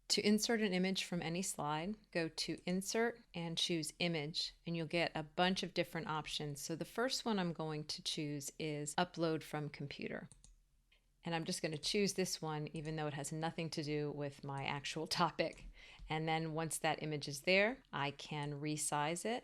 To insert an image from any slide, go to Insert and choose Image, and you'll get a bunch of different options. So the first one I'm going to choose is Upload from Computer. And I'm just going to choose this one even though it has nothing to do with my actual topic. And then once that image is there, I can resize it.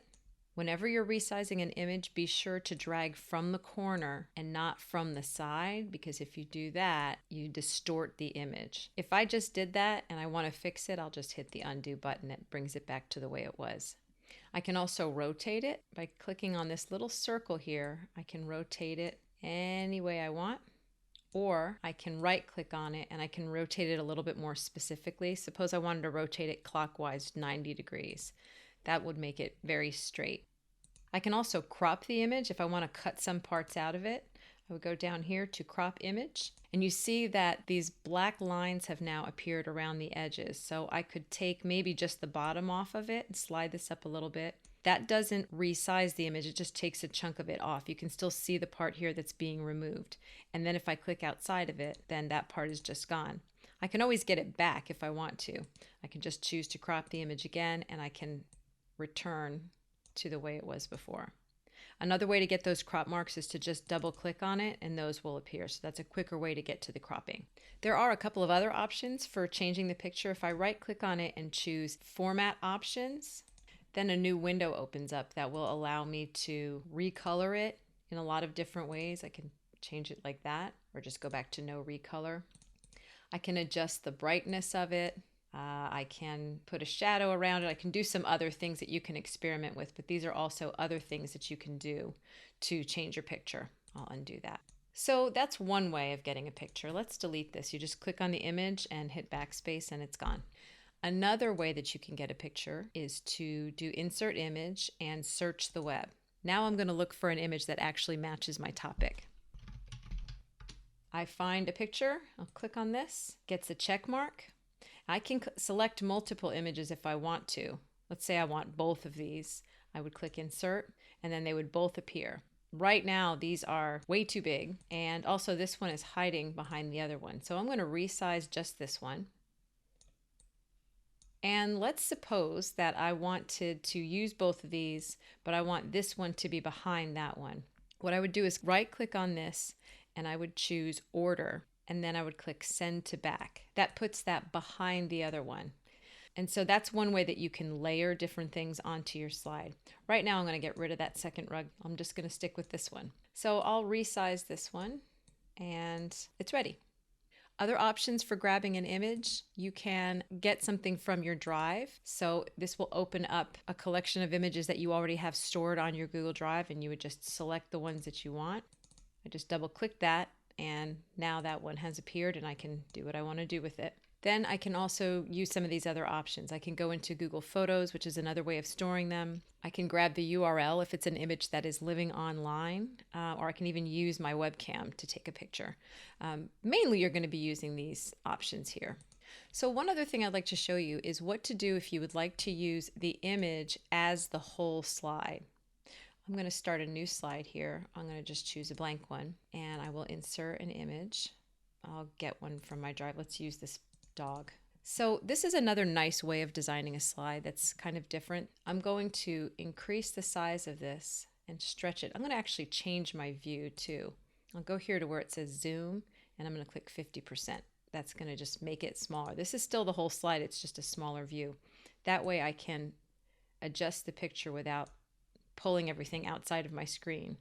Whenever you're resizing an image, be sure to drag from the corner and not from the side, because if you do that, you distort the image. If I just did that and I want to fix it, I'll just hit the undo button. It brings it back to the way it was. I can also rotate it by clicking on this little circle here. I can rotate it any way I want. Or I can right click on it and I can rotate it a little bit more specifically. Suppose I wanted to rotate it clockwise 90 degrees. That would make it very straight. I can also crop the image if I want to cut some parts out of it. I would go down here to crop image, and you see that these black lines have now appeared around the edges. So I could take maybe just the bottom off of it and slide this up a little bit. That doesn't resize the image, it just takes a chunk of it off. You can still see the part here that's being removed. And then if I click outside of it, then that part is just gone. I can always get it back if I want to. I can just choose to crop the image again, and I can return to the way it was before. Another way to get those crop marks is to just double click on it and those will appear. So that's a quicker way to get to the cropping. There are a couple of other options for changing the picture. If I right click on it and choose Format Options, then a new window opens up that will allow me to recolor it in a lot of different ways. I can change it like that or just go back to no recolor. I can adjust the brightness of it. I can put a shadow around it. I can do some other things that you can experiment with, but these are also other things that you can do to change your picture. I'll undo that. So that's one way of getting a picture. Let's delete this. You just click on the image and hit backspace and it's gone. Another way that you can get a picture is to do Insert Image and search the web. Now I'm going to look for an image that actually matches my topic. I find a picture, I'll click on this, gets a check mark. I can select multiple images if I want to. Let's say I want both of these. I would click Insert and then they would both appear. Right now these are way too big, and also this one is hiding behind the other one. So I'm going to resize just this one. And let's suppose that I wanted to use both of these, but I want this one to be behind that one. What I would do is right click on this and I would choose Order, and then I would click Send to Back. That puts that behind the other one. And so that's one way that you can layer different things onto your slide. Right now I'm going to get rid of that second rug. I'm just going to stick with this one. So I'll resize this one and it's ready. Other options for grabbing an image, you can get something from your drive. So this will open up a collection of images that you already have stored on your Google Drive, and you would just select the ones that you want. I just double click that and now that one has appeared and I can do what I want to do with it. Then I can also use some of these other options. I can go into Google Photos, which is another way of storing them. I can grab the URL if it's an image that is living online, or I can even use my webcam to take a picture. Mainly you're going to be using these options here. So one other thing I'd like to show you is what to do if you would like to use the image as the whole slide. I'm going to start a new slide here. I'm going to just choose a blank one and I will insert an image. I'll get one from my drive. Let's use this dog. So this is another nice way of designing a slide that's kind of different. I'm going to increase the size of this and stretch it. I'm going to actually change my view too. I'll go here to where it says zoom and I'm going to click 50%. That's going to just make it smaller. This is still the whole slide, it's just a smaller view. That way I can adjust the picture without pulling everything outside of my screen.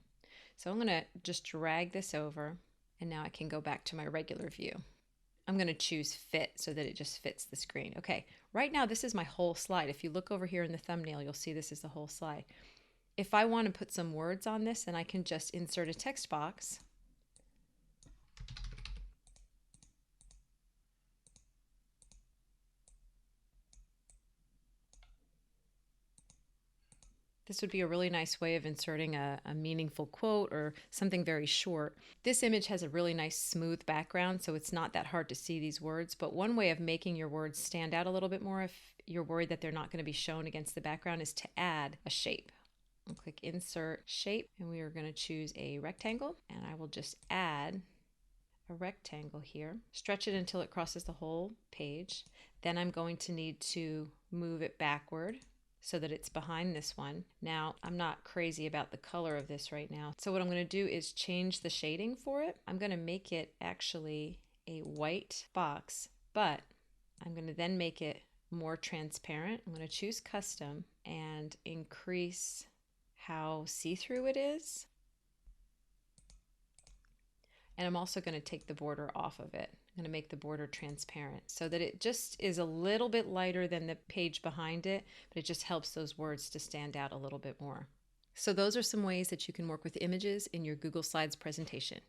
So I'm going to just drag this over and now I can go back to my regular view. I'm going to choose fit so that it just fits the screen. Okay, right now this is my whole slide. If you look over here in the thumbnail, you'll see this is the whole slide. If I want to put some words on this, then I can just insert a text box. This would be a really nice way of inserting a meaningful quote or something very short. This image has a really nice smooth background, so it's not that hard to see these words, but one way of making your words stand out a little bit more if you're worried that they're not going to be shown against the background is to add a shape. I'll click Insert Shape, and we are going to choose a rectangle, and I will just add a rectangle here, stretch it until it crosses the whole page. Then I'm going to need to move it backward so that it's behind this one. Now, I'm not crazy about the color of this right now. So what I'm going to do is change the shading for it. I'm going to make it actually a white box, but I'm going to then make it more transparent. I'm going to choose custom and increase how see-through it is. And I'm also going to take the border off of it. I'm going to make the border transparent so that it just is a little bit lighter than the page behind it, but it just helps those words to stand out a little bit more. So those are some ways that you can work with images in your Google Slides presentation.